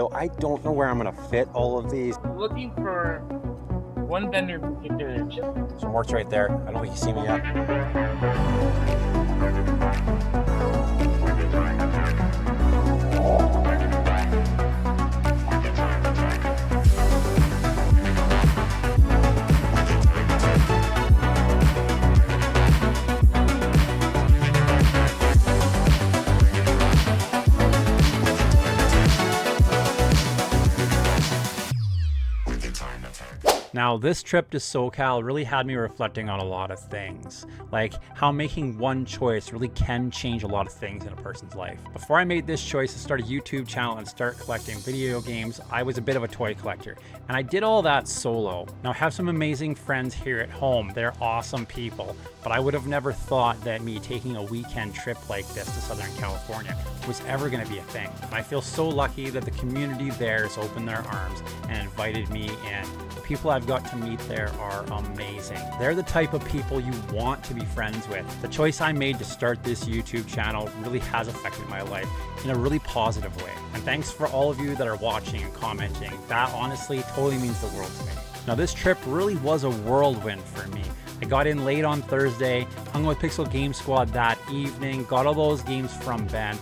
So I don't know where I'm gonna fit all of these. Looking for one vendor who can do it. So Mort's right there. I don't think he's seen me yet. Now, this trip to SoCal really had me reflecting on a lot of things, like how making one choice really can change a lot of things in a person's life. Before I made this choice to start a YouTube channel and start collecting video games, I was a bit of a toy collector, and I did all that solo. Now, I have some amazing friends here at home. They're awesome people, but I would have never thought that me taking a weekend trip like this to Southern California was ever going to be a thing. And I feel so lucky that the community there has opened their arms and invited me in. The people I've got to meet there are amazing. They're the type of people you want to be friends with. The choice I made to start this YouTube channel really has affected my life in a really positive way. And thanks for all of you that are watching and commenting. That honestly totally means the world to me. Now, this trip really was a whirlwind for me. I got in late on Thursday, hung with Pixel Game Squad that evening, got all those games from Ben.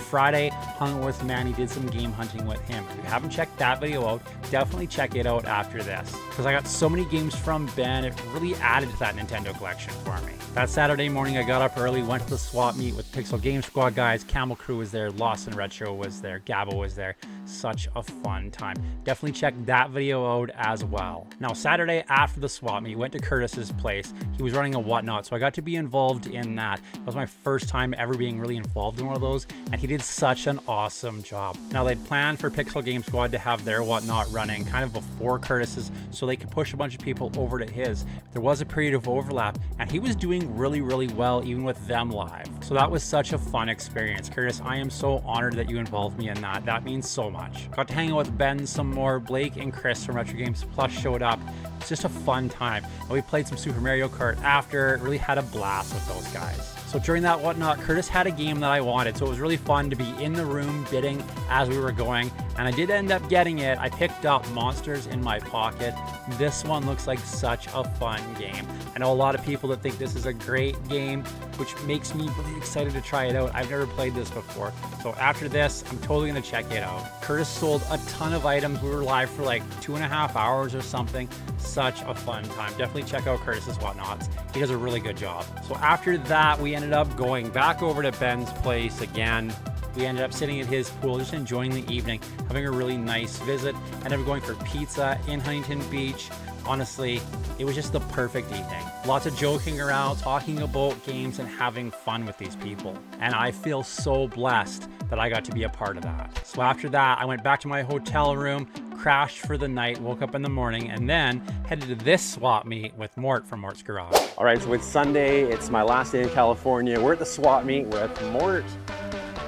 Friday, hung with Manny, did some game hunting with him. If you haven't checked that video out, definitely check it out after this, because I got so many games from Ben, it really added to that Nintendo collection for me. That Saturday morning, I got up early, went to the swap meet with Pixel Game Squad guys. Camel Crew was there, Lost and Retro was there, Gabo was there. Such a fun time. Definitely check that video out as well. Now, Saturday after the swap meet, went to Curtis's place. He was running a whatnot, so I got to be involved in that. It was my first time ever being really involved in one of those, and he did such an awesome job. Now, they'd planned for Pixel Game Squad to have their whatnot running kind of before Curtis's, so they could push a bunch of people over to his. There was a period of overlap, and he was doing really well, even with them live. So that was such a fun experience. Curtis, I am so honored that you involved me in that. That means so much. Got to hang out with Ben some more. Blake and Chris from Retro Games Plus showed up. It's just a fun time. And we played some Super Mario Kart after. Really had a blast with those guys. So during that whatnot, Curtis had a game that I wanted, so it was really fun to be in the room bidding as we were going, and I did end up getting it. I picked up Monsters in My Pocket. This one looks like such a fun game. I know a lot of people that think this is a great game, which makes me really excited to try it out. I've never played this before, so after this, I'm totally gonna check it out. Curtis sold a ton of items. We were live for like 2.5 hours or something. Such a fun time. Definitely check out Curtis's whatnots. He does a really good job. So after that, we ended up going back over to Ben's place again. We ended up sitting at his pool, just enjoying the evening, having a really nice visit. Ended up going for pizza in Huntington Beach. Honestly, it was just the perfect evening. Lots of joking around, talking about games, and having fun with these people. And I feel so blessed that I got to be a part of that. So after that, I went back to my hotel room, crashed for the night, woke up in the morning, and then headed to this swap meet with Mort from Mort's Garage. All right, so it's Sunday. It's my last day in California. We're at the swap meet with Mort.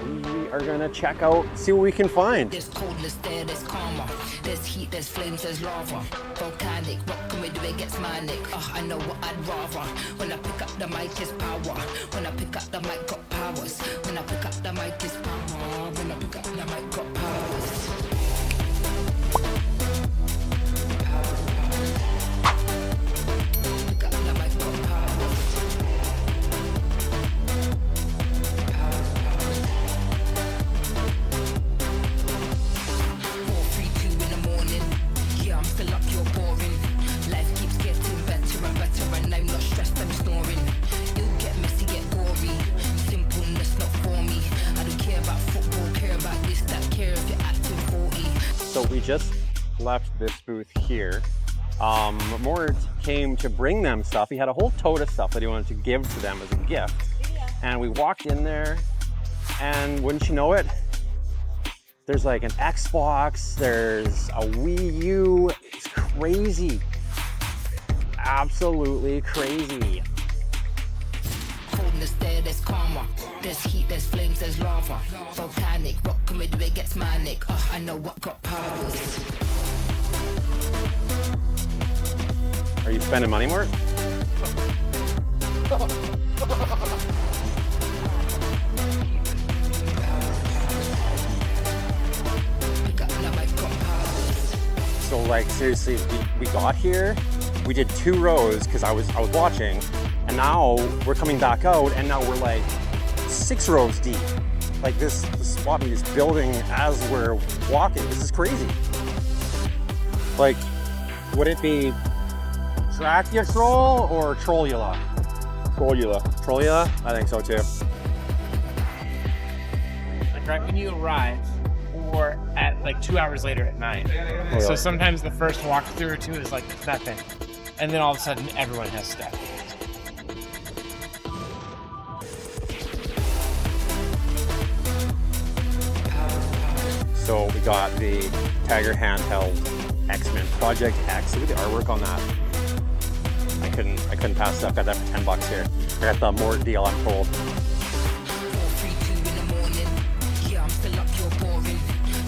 We are gonna check out, see what we can find. There's coldness there, there's karma. There's heat, there's flames, there's lava. Volcanic, what can we do? It gets manic. I know what I'd rather. When I pick up the mic, is power. When I pick up the mic, got powers. When I pick up the mic, is power. When I pick up the mic, got powers. Pick up the mic, got powers. 4, 3, 2 in the morning. Yeah, I'm still up, you're boring. Life keeps getting better and better, and I'm not stressed, I'm snoring. It'll get messy, get gory. Simpleness not for me. I don't care about football, care about this, that, care if you're acting 40. So we just left this booth here. Mort came to bring them stuff. He had a whole tote of stuff that he wanted to give to them as a gift. And we walked in there, and wouldn't you know it, there's like an Xbox, there's a Wii U. It's crazy. Absolutely crazy. Coldness there, there's karma. There's heat, there's flames, there's lava. Volcanic, what can we do? It gets manic. I know what got powers. Are you spending money, Mort? Pick up the mic, So like seriously, we got here, we did 2 rows because I was watching, and now we're coming back out, and now we're like 6 rows deep. Like this swap meet is building as we're walking. This is crazy. Like, would it be Dracula Troll or Trollula? Trollula. Trollula? I think so too. Like right when you arrive, or at like 2 hours later at night. Oh, So yeah. sometimes the first walkthrough or 2 is like nothing, and then all of a sudden everyone has stuff. So we got the Tiger handheld X-Men Project X. Look at the artwork on that. I couldn't pass it up. Got that for $10 here. I got the Mort deal, I'm told. 4, 3, 2 in the morning. Yeah, I'm still up, you're boring.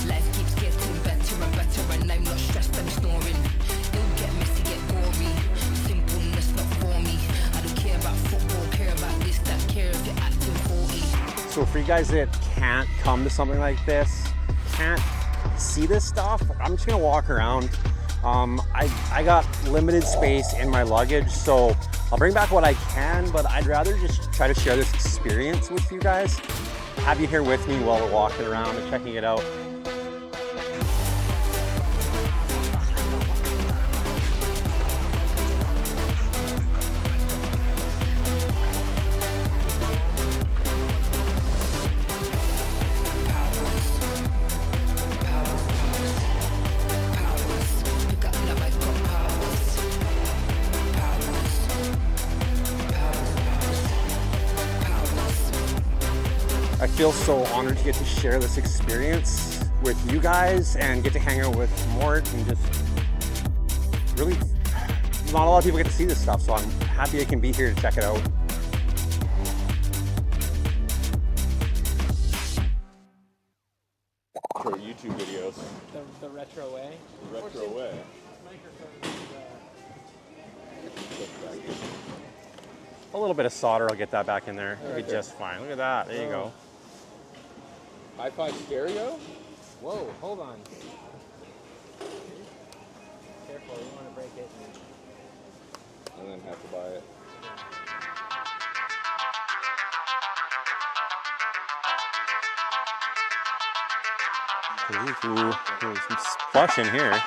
Life keeps getting better and better, and I'm not stressed, I'm snoring. It'll get messy, get gory. Simpleness not for me. I don't care about football, care about this, that, care if you're acting 40. So for you guys that can't come to something like this, can't see this stuff, I'm just gonna walk around. I got limited space in my luggage, so I'll bring back what I can, but I'd rather just try to share this experience with you guys. Have you here with me while we're walking around and checking it out. Pick up the mic, got powers. I feel so honored to get to share this experience with you guys and get to hang out with Mort, and just really, not a lot of people get to see this stuff, so I'm happy I can be here to check it out. For YouTube videos. The retro way. Retro way. A little bit of solder, I'll get that back in there. It'll be just fine. Look at that, there you go. Hi-Fi stereo? Whoa, hold on. Careful, you want to break it. And then have to buy it. Ooh, there's some splash in here.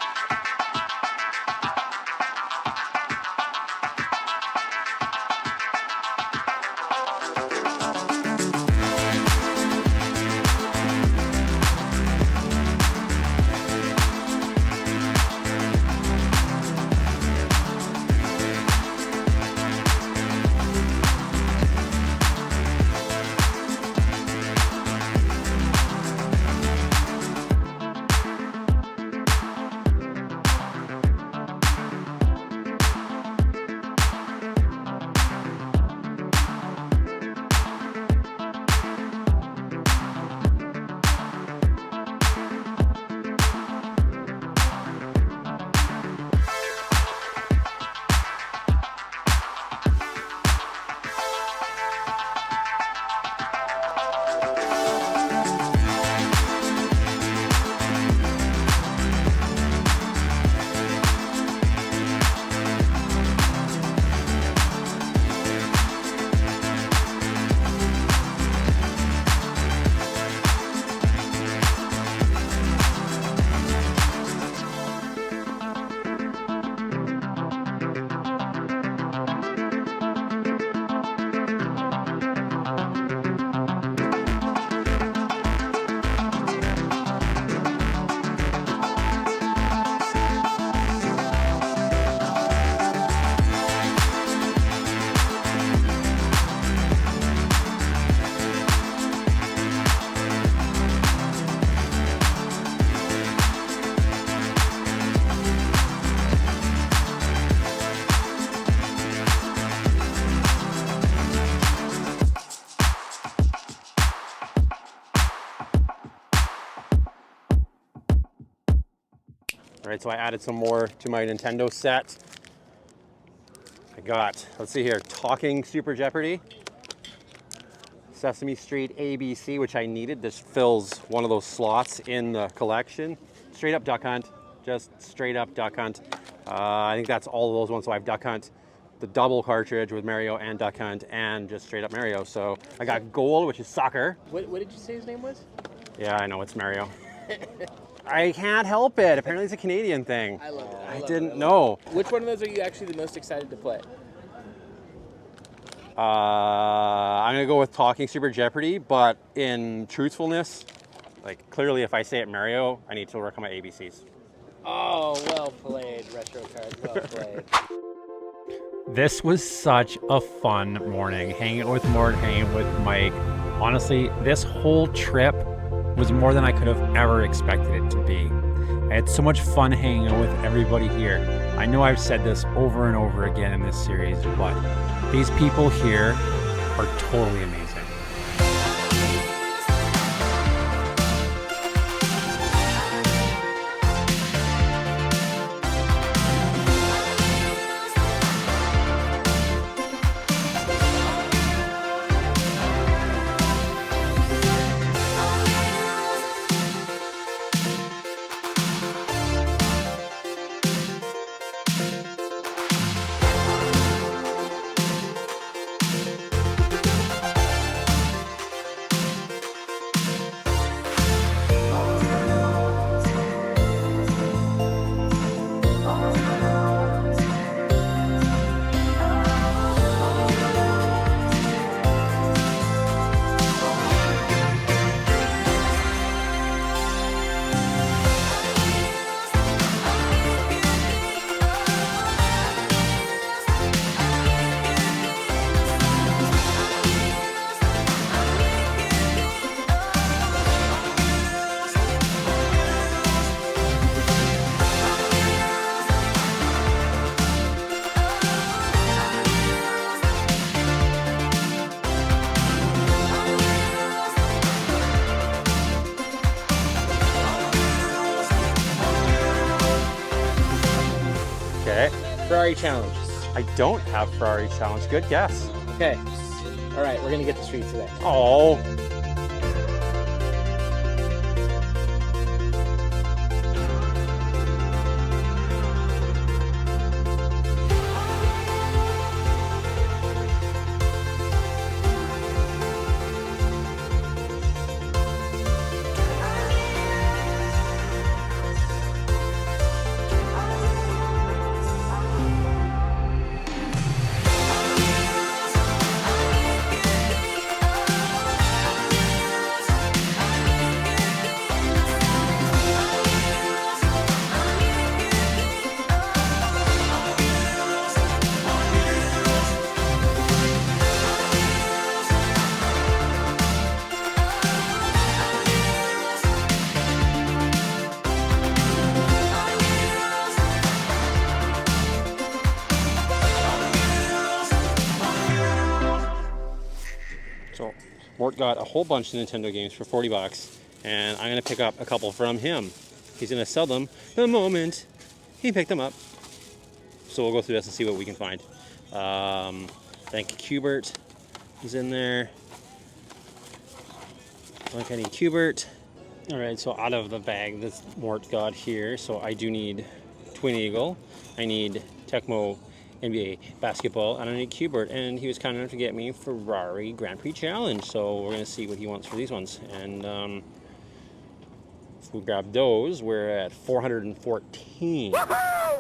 All right, so I added some more to my Nintendo set. I got, let's see here, Talking Super Jeopardy, Sesame Street ABC, which I needed. This fills one of those slots in the collection. Straight Up Duck Hunt, just straight up Duck Hunt. I think that's all of those ones. So I have Duck Hunt, the double cartridge with Mario and Duck Hunt, and just straight up Mario. So I got gold, which is soccer. What did you say his name was? Yeah, I know, it's Mario. I can't help it. Apparently it's a Canadian thing. I love it. I didn't know. Which one of those are you actually the most excited to play? I'm gonna go with Talking Super Jeopardy, but in truthfulness, like clearly if I say it Mario, I need to work on my ABCs. Oh, well played, Retro Cards. Well played. This was such a fun morning, hanging out with Mort, hanging out with Mike. Honestly, this whole trip was more than I could have ever expected it to be. I had so much fun hanging out with everybody here. I know I've said this over and over again in this series, but these people here are totally amazing. Okay. Ferrari Challenge. I don't have Ferrari Challenge. Good guess. Okay. All right, we're gonna get the streets today. Oh. So Mort got a whole bunch of Nintendo games for 40 bucks, and I'm gonna pick up a couple from him. He's gonna sell them the moment he picked them up. So we'll go through this and see what we can find. I think Cubert is in there. I think I need Cubert. All right, so out of the bag that Mort got here, so I do need Twin Eagle. I need Tecmo NBA basketball, and I need Cubert, and he was kind enough to get me Ferrari Grand Prix Challenge, so we're gonna see what he wants for these ones. And if we grab those, we're at 414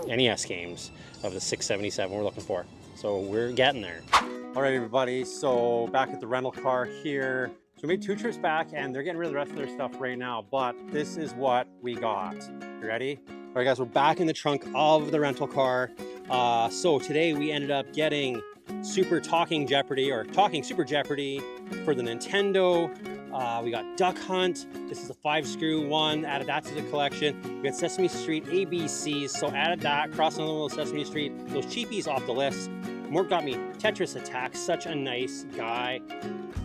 NES games of the 677 we're looking for, so we're getting there. All right, everybody, so back at the rental car here. So we made 2 trips back, and they're getting rid of the rest of their stuff right now, but this is what we got. You ready? All right, guys, we're back in the trunk of the rental car. So today we ended up getting Talking Super Jeopardy for the Nintendo. We got Duck Hunt. This is a 5-screw one. Added that to the collection. We got Sesame Street ABCs. So added that, crossed another little Sesame Street. Those cheapies off the list. Mort got me Tetris Attack. Such a nice guy.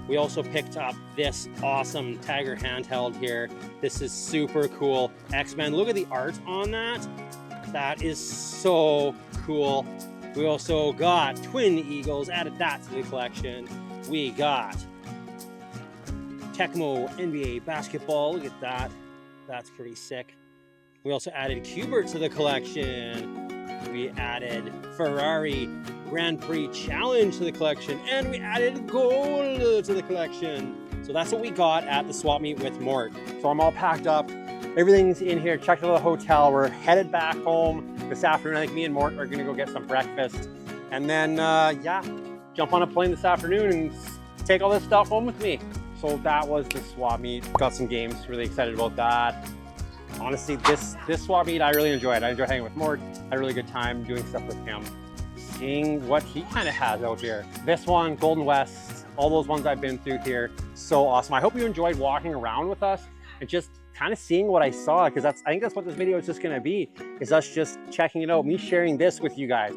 We also picked up this awesome Tiger handheld here. This is super cool. X-Men, look at the art on that. That is so cool. We also got Twin Eagles, added that to the collection. We got Tecmo NBA basketball, look at that. That's pretty sick. We also added Cubert to the collection. We added Ferrari Grand Prix Challenge to the collection, and we added gold to the collection. So that's what we got at the swap meet with Mort. So I'm all packed up. Everything's in here, checked out of the hotel. We're headed back home this afternoon. I think me and Mort are gonna go get some breakfast. And then, yeah, jump on a plane this afternoon and take all this stuff home with me. So that was the swap meet. Got some games, really excited about that. Honestly, this swap meet, I really enjoyed. I enjoyed hanging with Mort. Had a really good time doing stuff with him. Seeing what he kind of has out here. This one, Golden West, all those ones I've been through here. So awesome. I hope you enjoyed walking around with us and just kind of seeing what I saw, because I think that's what this video is just gonna be, is us just checking it out, me sharing this with you guys.